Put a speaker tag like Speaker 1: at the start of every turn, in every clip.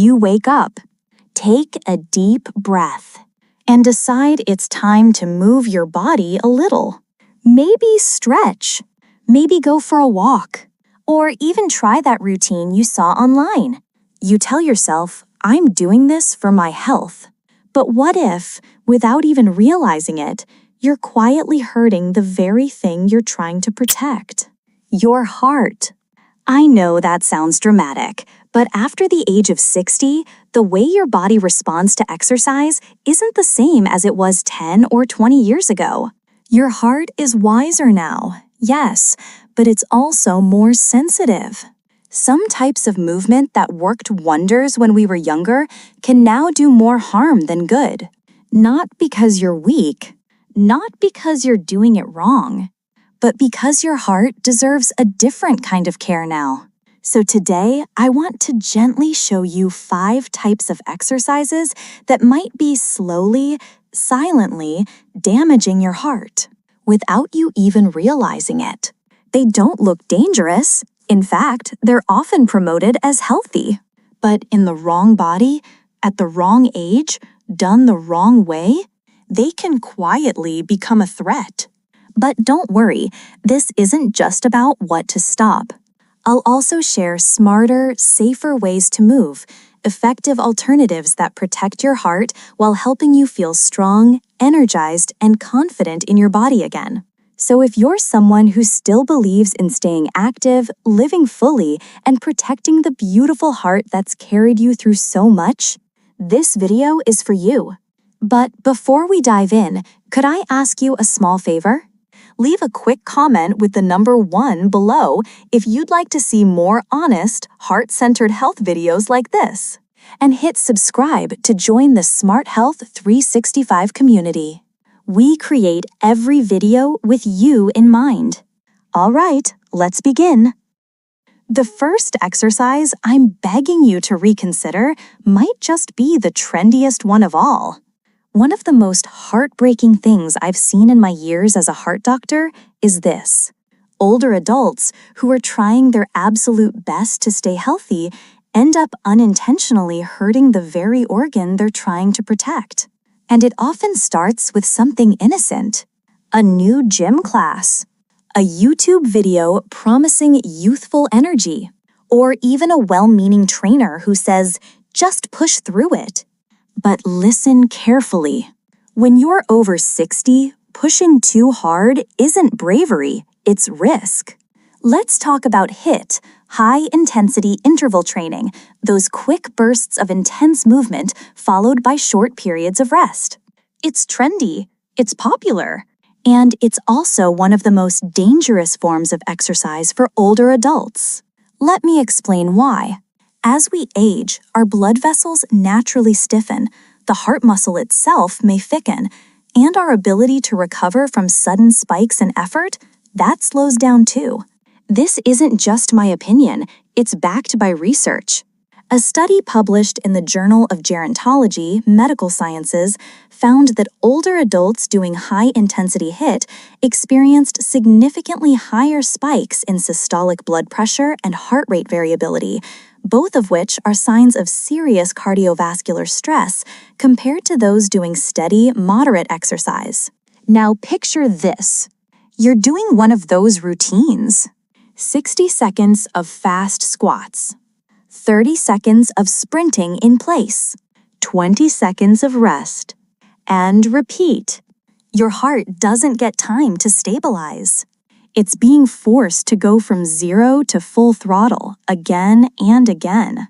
Speaker 1: You wake up, take a deep breath, and decide it's time to move your body a little. Maybe stretch, maybe go for a walk, or even try that routine you saw online. You tell yourself, I'm doing this for my health. But what if, without even realizing it, you're quietly hurting the very thing you're trying to protect? Your heart. I know that sounds dramatic, but after the age of 60, the way your body responds to exercise isn't the same as it was 10 or 20 years ago. Your heart is wiser now, yes, but it's also more sensitive. Some types of movement that worked wonders when we were younger can now do more harm than good. Not because you're weak, not because you're doing it wrong, but because your heart deserves a different kind of care now. So today, I want to gently show you 5 types of exercises that might be slowly, silently damaging your heart without you even realizing it. They don't look dangerous. In fact, they're often promoted as healthy. But in the wrong body, at the wrong age, done the wrong way, they can quietly become a threat. But don't worry, this isn't just about what to stop. I'll also share smarter, safer ways to move, effective alternatives that protect your heart while helping you feel strong, energized, and confident in your body again. So if you're someone who still believes in staying active, living fully, and protecting the beautiful heart that's carried you through so much, this video is for you. But before we dive in, could I ask you a small favor? Leave a quick comment with the number 1 below if you'd like to see more honest, heart-centered health videos like this. And hit subscribe to join the Smart Health 365 community. We create every video with you in mind. All right, let's begin. The first exercise I'm begging you to reconsider might just be the trendiest one of all. One of the most heartbreaking things I've seen in my years as a heart doctor is this. Older adults who are trying their absolute best to stay healthy end up unintentionally hurting the very organ they're trying to protect. And it often starts with something innocent. A new gym class, a YouTube video promising youthful energy, or even a well-meaning trainer who says, just push through it. But listen carefully. When you're over 60, pushing too hard isn't bravery, it's risk. Let's talk about HIIT, high-intensity interval training, those quick bursts of intense movement followed by short periods of rest. It's trendy, it's popular, and it's also one of the most dangerous forms of exercise for older adults. Let me explain why. As we age, our blood vessels naturally stiffen, the heart muscle itself may thicken, and our ability to recover from sudden spikes in effort, that slows down too. This isn't just my opinion, it's backed by research. A study published in the Journal of Gerontology, Medical Sciences, found that older adults doing high-intensity HIIT experienced significantly higher spikes in systolic blood pressure and heart rate variability, both of which are signs of serious cardiovascular stress compared to those doing steady, moderate exercise. Now picture this. You're doing one of those routines. 60 seconds of fast squats, 30 seconds of sprinting in place, 20 seconds of rest, and repeat. Your heart doesn't get time to stabilize. It's being forced to go from 0 to full throttle again and again.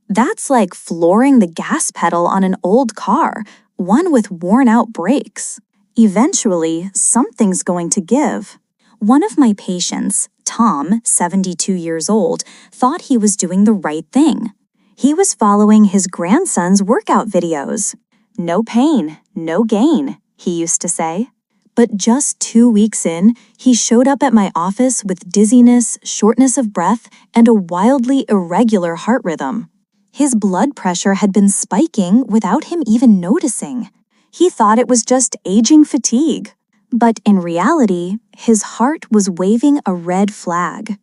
Speaker 1: That's like flooring the gas pedal on an old car, one with worn-out brakes. Eventually, something's going to give. One of my patients, Tom, 72 years old, thought he was doing the right thing. He was following his grandson's workout videos. No pain, no gain, he used to say. But just 2 weeks in, he showed up at my office with dizziness, shortness of breath, and a wildly irregular heart rhythm. His blood pressure had been spiking without him even noticing. He thought it was just aging fatigue. But in reality, his heart was waving a red flag.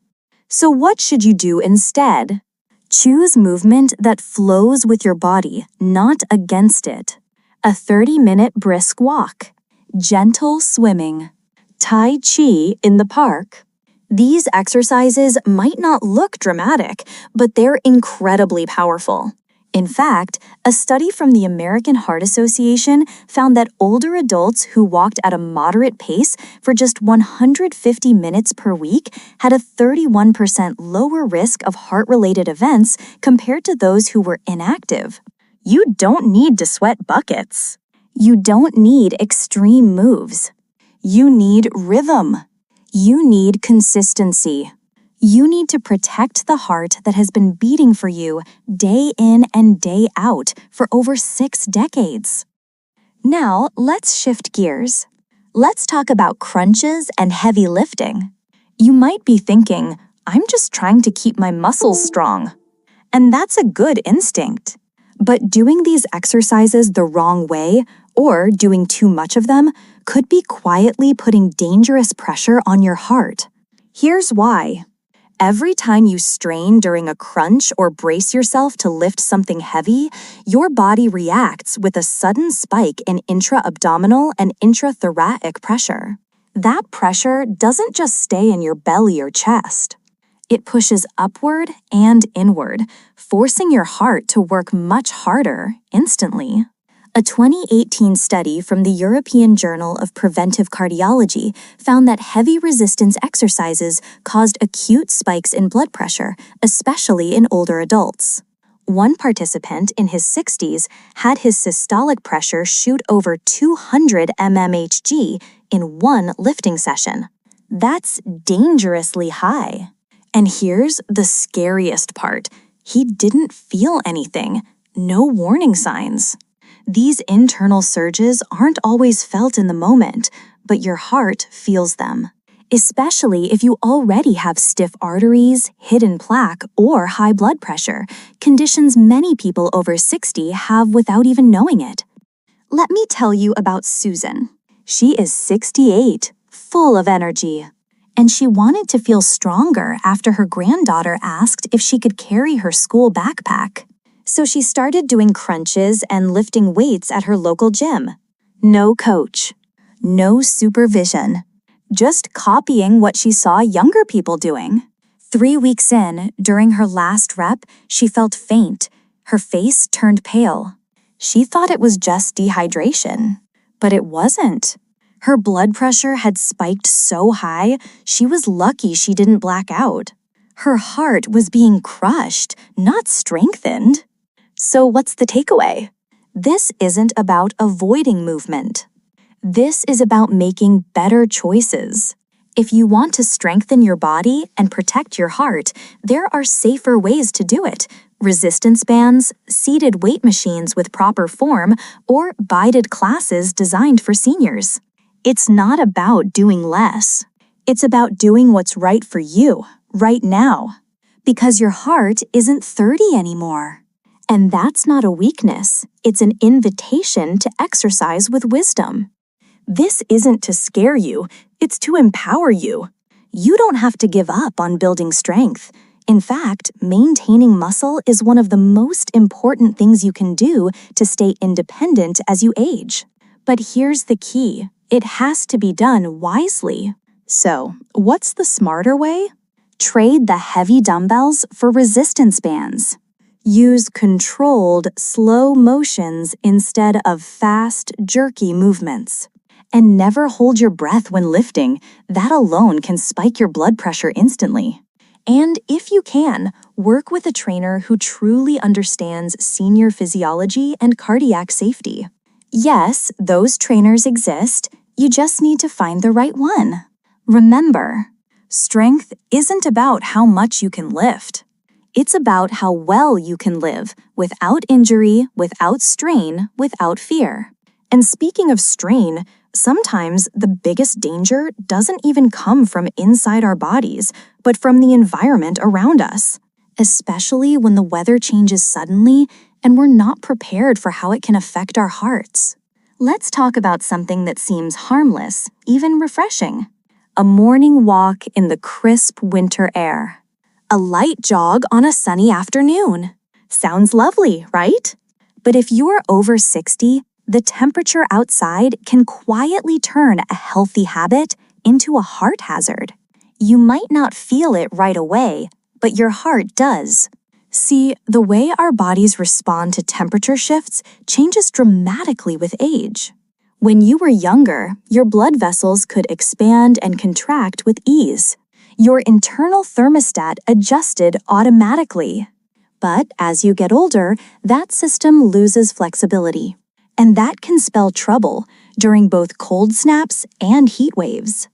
Speaker 1: So what should you do instead? Choose movement that flows with your body, not against it. A 30-minute brisk walk, gentle swimming, Tai Chi in the park. These exercises might not look dramatic, but they're incredibly powerful. In fact, a study from the American Heart Association found that older adults who walked at a moderate pace for just 150 minutes per week had a 31% lower risk of heart-related events compared to those who were inactive. You don't need to sweat buckets. You don't need extreme moves. You need rhythm. You need consistency. You need to protect the heart that has been beating for you day in and day out for over 6 decades. Now, let's shift gears. Let's talk about crunches and heavy lifting. You might be thinking, I'm just trying to keep my muscles strong. And that's a good instinct. But doing these exercises the wrong way, or doing too much of them, could be quietly putting dangerous pressure on your heart. Here's why. Every time you strain during a crunch or brace yourself to lift something heavy, your body reacts with a sudden spike in intra-abdominal and intrathoracic pressure. That pressure doesn't just stay in your belly or chest. It pushes upward and inward, forcing your heart to work much harder instantly. A 2018 study from the European Journal of Preventive Cardiology found that heavy resistance exercises caused acute spikes in blood pressure, especially in older adults. One participant in his 60s had his systolic pressure shoot over 200 mmHg in one lifting session. That's dangerously high. And here's the scariest part. He didn't feel anything. No warning signs. These internal surges aren't always felt in the moment, but your heart feels them. Especially if you already have stiff arteries, hidden plaque, or high blood pressure, conditions many people over 60 have without even knowing it. Let me tell you about Susan. She is 68, full of energy. And she wanted to feel stronger after her granddaughter asked if she could carry her school backpack. So she started doing crunches and lifting weights at her local gym. No coach, no supervision, just copying what she saw younger people doing. 3 weeks in, during her last rep, she felt faint. Her face turned pale. She thought it was just dehydration, but it wasn't. Her blood pressure had spiked so high, she was lucky she didn't black out. Her heart was being crushed, not strengthened. So what's the takeaway? This isn't about avoiding movement. This is about making better choices. If you want to strengthen your body and protect your heart, there are safer ways to do it. Resistance bands, seated weight machines with proper form, or guided classes designed for seniors. It's not about doing less. It's about doing what's right for you, right now. Because your heart isn't 30 anymore. And that's not a weakness, it's an invitation to exercise with wisdom. This isn't to scare you, it's to empower you. You don't have to give up on building strength. In fact, maintaining muscle is one of the most important things you can do to stay independent as you age. But here's the key, it has to be done wisely. So, what's the smarter way? Trade the heavy dumbbells for resistance bands. Use controlled, slow motions instead of fast, jerky movements. And never hold your breath when lifting. That alone can spike your blood pressure instantly. And if you can, work with a trainer who truly understands senior physiology and cardiac safety. Yes, those trainers exist. You just need to find the right one. Remember, strength isn't about how much you can lift. It's about how well you can live, without injury, without strain, without fear. And speaking of strain, sometimes the biggest danger doesn't even come from inside our bodies, but from the environment around us, especially when the weather changes suddenly and we're not prepared for how it can affect our hearts. Let's talk about something that seems harmless, even refreshing. A morning walk in the crisp winter air. A light jog on a sunny afternoon. Sounds lovely, right? But if you're over 60, the temperature outside can quietly turn a healthy habit into a heart hazard. You might not feel it right away, but your heart does. See, the way our bodies respond to temperature shifts changes dramatically with age. When you were younger, your blood vessels could expand and contract with ease. Your internal thermostat adjusted automatically. But as you get older, that system loses flexibility. And that can spell trouble during both cold snaps and heat waves.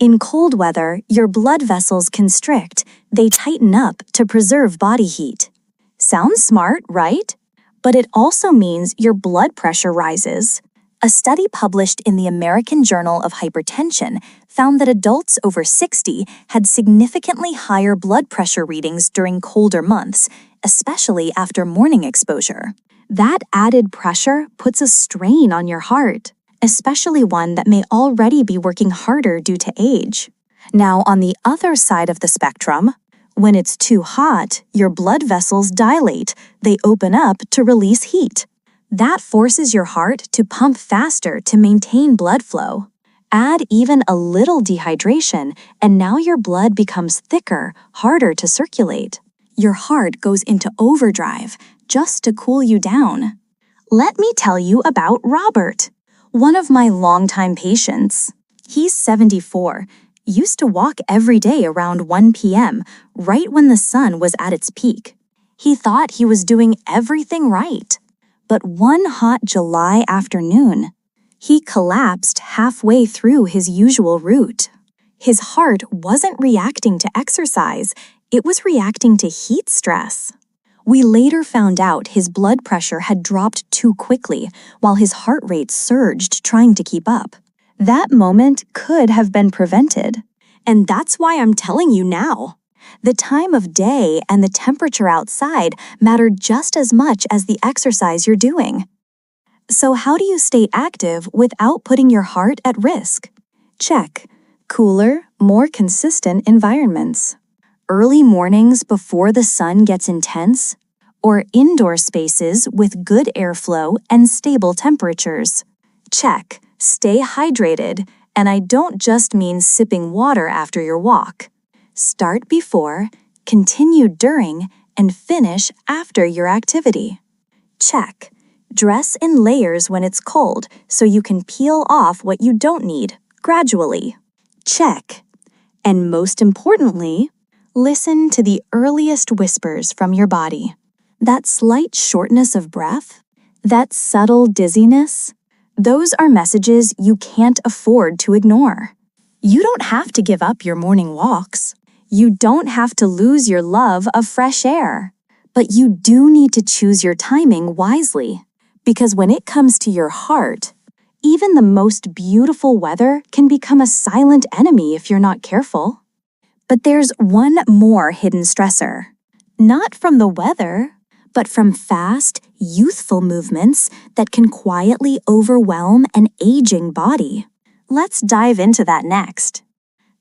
Speaker 1: In cold weather, your blood vessels constrict. They tighten up to preserve body heat. Sounds smart, right? But it also means your blood pressure rises. A study published in the American Journal of Hypertension found that adults over 60 had significantly higher blood pressure readings during colder months, especially after morning exposure. That added pressure puts a strain on your heart, especially one that may already be working harder due to age. Now, on the other side of the spectrum, when it's too hot, your blood vessels dilate. They open up to release heat. That forces your heart to pump faster to maintain blood flow. Add even a little dehydration, and now your blood becomes thicker, harder to circulate. Your heart goes into overdrive just to cool you down. Let me tell you about Robert, one of my longtime patients. He's 74, used to walk every day around 1 p.m., right when the sun was at its peak. He thought he was doing everything right. But one hot July afternoon, he collapsed halfway through his usual route. His heart wasn't reacting to exercise, it was reacting to heat stress. We later found out his blood pressure had dropped too quickly, while his heart rate surged trying to keep up. That moment could have been prevented. And that's why I'm telling you now. The time of day and the temperature outside matter just as much as the exercise you're doing. So how do you stay active without putting your heart at risk? Check. Cooler, more consistent environments. Early mornings before the sun gets intense, or indoor spaces with good airflow and stable temperatures. Check. Stay hydrated, and I don't just mean sipping water after your walk. Start before, continue during, and finish after your activity. Check. Dress in layers when it's cold so you can peel off what you don't need gradually. Check. And most importantly, listen to the earliest whispers from your body. That slight shortness of breath, that subtle dizziness, those are messages you can't afford to ignore. You don't have to give up your morning walks. You don't have to lose your love of fresh air. But you do need to choose your timing wisely. Because when it comes to your heart, even the most beautiful weather can become a silent enemy if you're not careful. But there's one more hidden stressor. Not from the weather, but from fast, youthful movements that can quietly overwhelm an aging body. Let's dive into that next.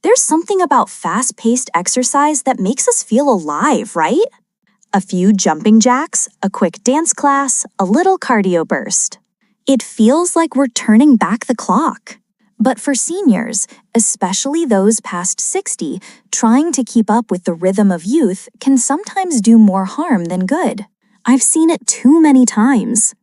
Speaker 1: There's something about fast-paced exercise that makes us feel alive, right? A few jumping jacks, a quick dance class, a little cardio burst. It feels like we're turning back the clock. But for seniors, especially those past 60, trying to keep up with the rhythm of youth can sometimes do more harm than good. I've seen it too many times.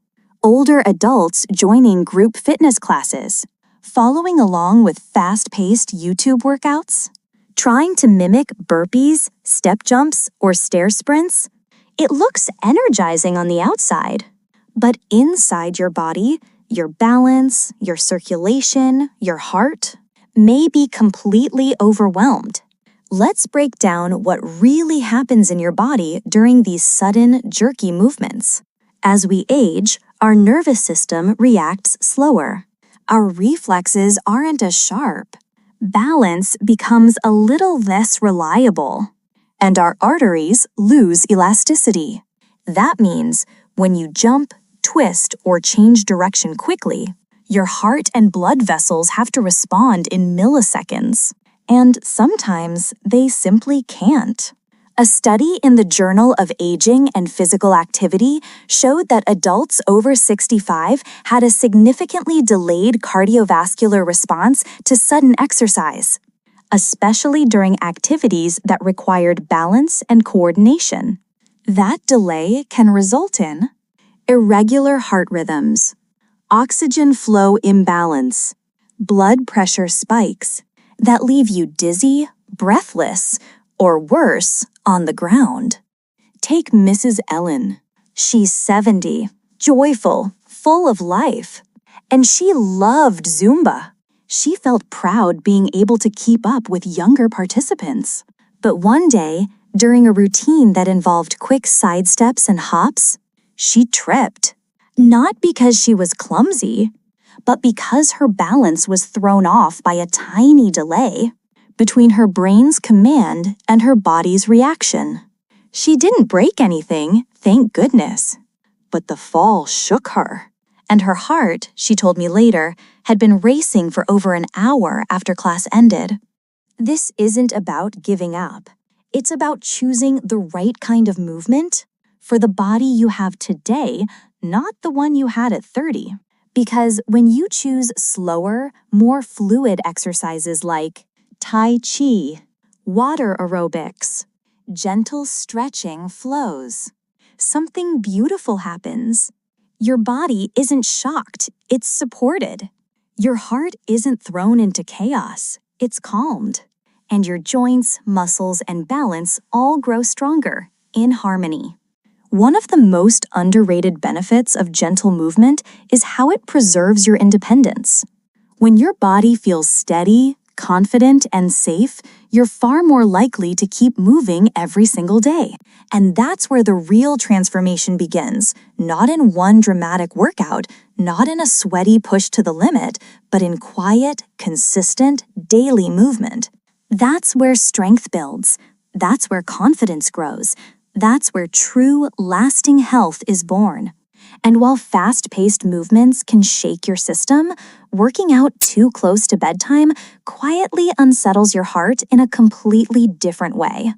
Speaker 1: Older adults joining group fitness classes, following along with fast-paced YouTube workouts, trying to mimic burpees, step jumps, or stair sprints. It looks energizing on the outside, but inside your body, your balance, your circulation, your heart may be completely overwhelmed. Let's break down what really happens in your body during these sudden, jerky movements. As we age, our nervous system reacts slower. Our reflexes aren't as sharp. Balance becomes a little less reliable. And our arteries lose elasticity. That means when you jump, twist, or change direction quickly, your heart and blood vessels have to respond in milliseconds. And sometimes they simply can't. A study in the Journal of Aging and Physical Activity showed that adults over 65 had a significantly delayed cardiovascular response to sudden exercise, especially during activities that required balance and coordination. That delay can result in irregular heart rhythms, oxygen flow imbalance, blood pressure spikes that leave you dizzy, breathless, or worse, on the ground. Take Mrs. Ellen. She's 70, joyful, full of life, and she loved Zumba. She felt proud being able to keep up with younger participants. But one day, during a routine that involved quick side steps and hops, she tripped. Not because she was clumsy, but because her balance was thrown off by a tiny delay between her brain's command and her body's reaction. She didn't break anything, thank goodness. But the fall shook her, and her heart, she told me later, had been racing for over an hour after class ended. This isn't about giving up. It's about choosing the right kind of movement for the body you have today, not the one you had at 30. Because when you choose slower, more fluid exercises like Tai Chi, water aerobics, gentle stretching flows, something beautiful happens. Your body isn't shocked, it's supported. Your heart isn't thrown into chaos, it's calmed. And your joints, muscles, and balance all grow stronger, in harmony. One of the most underrated benefits of gentle movement is how it preserves your independence. When your body feels steady, confident, and safe, you're far more likely to keep moving every single day. And that's where the real transformation begins, not in one dramatic workout, not in a sweaty push to the limit, but in quiet, consistent, daily movement. That's where strength builds. That's where confidence grows. That's where true, lasting health is born. And while fast-paced movements can shake your system, working out too close to bedtime quietly unsettles your heart in a completely different way.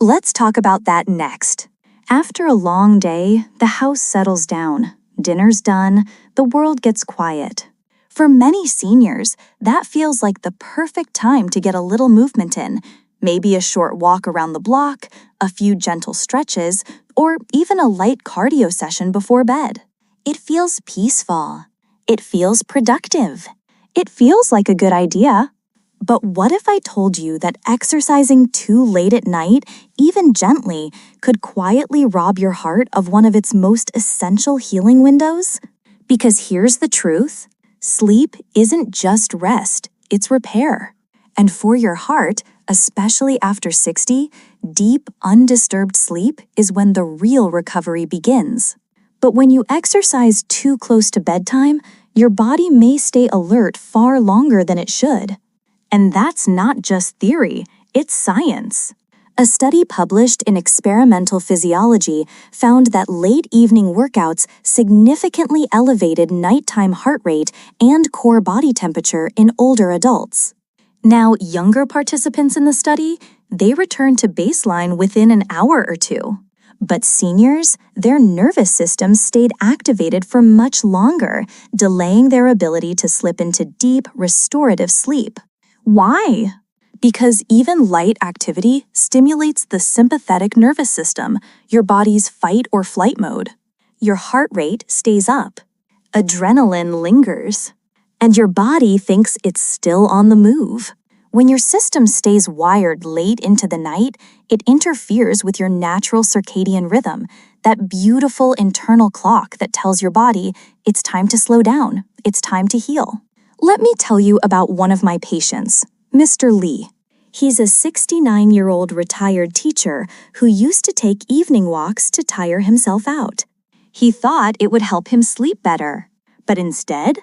Speaker 1: Let's talk about that next. After a long day, the house settles down. Dinner's done, the world gets quiet. For many seniors, that feels like the perfect time to get a little movement in. Maybe a short walk around the block, a few gentle stretches, or even a light cardio session before bed. It feels peaceful. It feels productive. It feels like a good idea. But what if I told you that exercising too late at night, even gently, could quietly rob your heart of one of its most essential healing windows? Because here's the truth. Sleep isn't just rest, it's repair. And for your heart, especially after 60, deep, undisturbed sleep is when the real recovery begins. But when you exercise too close to bedtime, your body may stay alert far longer than it should. And that's not just theory, it's science. A study published in Experimental Physiology found that late evening workouts significantly elevated nighttime heart rate and core body temperature in older adults. Now, younger participants in the study, they returned to baseline within an hour or two. But seniors, their nervous systems stayed activated for much longer, delaying their ability to slip into deep, restorative sleep. Why? Because even light activity stimulates the sympathetic nervous system, your body's fight or flight mode. Your heart rate stays up. Adrenaline lingers. And your body thinks it's still on the move. When your system stays wired late into the night, it interferes with your natural circadian rhythm, that beautiful internal clock that tells your body it's time to slow down, it's time to heal. Let me tell you about one of my patients, Mr. Lee. He's a 69-year-old retired teacher who used to take evening walks to tire himself out. He thought it would help him sleep better, but instead,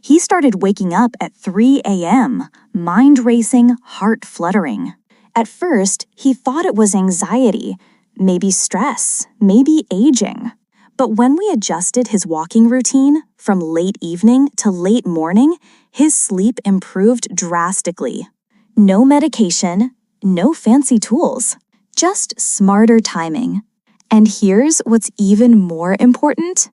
Speaker 1: he started waking up at 3 a.m., mind racing, heart fluttering. At first, he thought it was anxiety, maybe stress, maybe aging. But when we adjusted his walking routine from late evening to late morning, his sleep improved drastically. No medication, no fancy tools, just smarter timing. And here's what's even more important.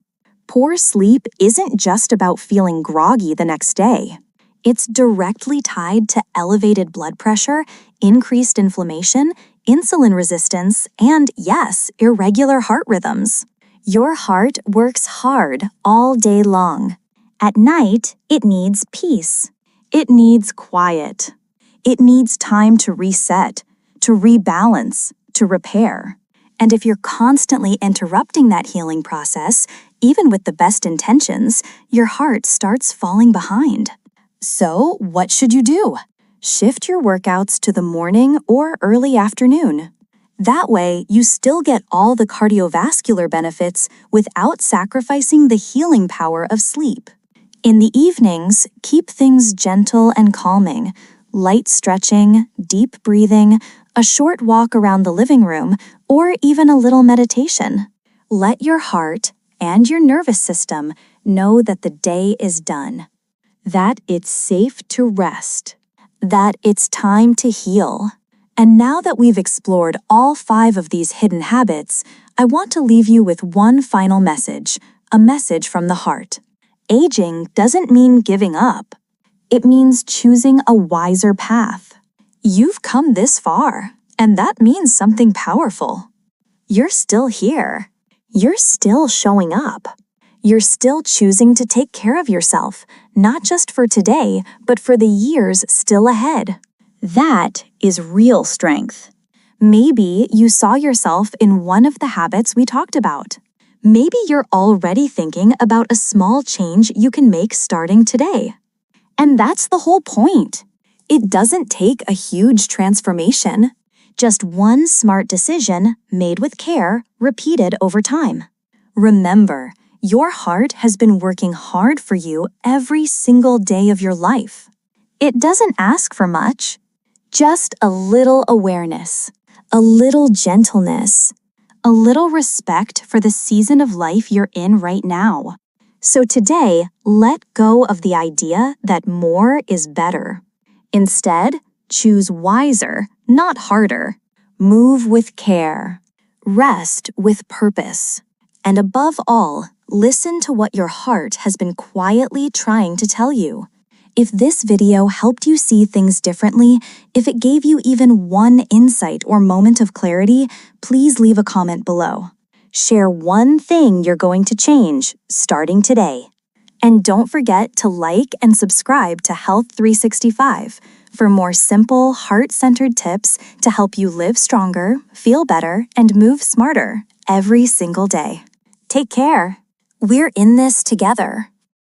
Speaker 1: Poor sleep isn't just about feeling groggy the next day. It's directly tied to elevated blood pressure, increased inflammation, insulin resistance, and yes, irregular heart rhythms. Your heart works hard all day long. At night, it needs peace. It needs quiet. It needs time to reset, to rebalance, to repair. And if you're constantly interrupting that healing process, even with the best intentions, your heart starts falling behind. So, what should you do? Shift your workouts to the morning or early afternoon. That way, you still get all the cardiovascular benefits without sacrificing the healing power of sleep. In the evenings, keep things gentle and calming. Light stretching, deep breathing, a short walk around the living room, or even a little meditation. Let your heart and your nervous system know that the day is done, that it's safe to rest, that it's time to heal. And now that we've explored all 5 of these hidden habits, I want to leave you with one final message, a message from the heart. Aging doesn't mean giving up. It means choosing a wiser path. You've come this far, and that means something powerful. You're still here. You're still showing up. You're still choosing to take care of yourself, not just for today, but for the years still ahead. That is real strength. Maybe you saw yourself in one of the habits we talked about. Maybe you're already thinking about a small change you can make starting today. And that's the whole point. It doesn't take a huge transformation, just one smart decision made with care, repeated over time. Remember, your heart has been working hard for you every single day of your life. It doesn't ask for much, just a little awareness, a little gentleness, a little respect for the season of life you're in right now. So today, let go of the idea that more is better. Instead, choose wiser, not harder. Move with care. Rest with purpose. And above all, listen to what your heart has been quietly trying to tell you. If this video helped you see things differently, if it gave you even one insight or moment of clarity, please leave a comment below. Share one thing you're going to change starting today. And don't forget to like and subscribe to Health 365 for more simple, heart-centered tips to help you live stronger, feel better, and move smarter every single day. Take care. We're in this together.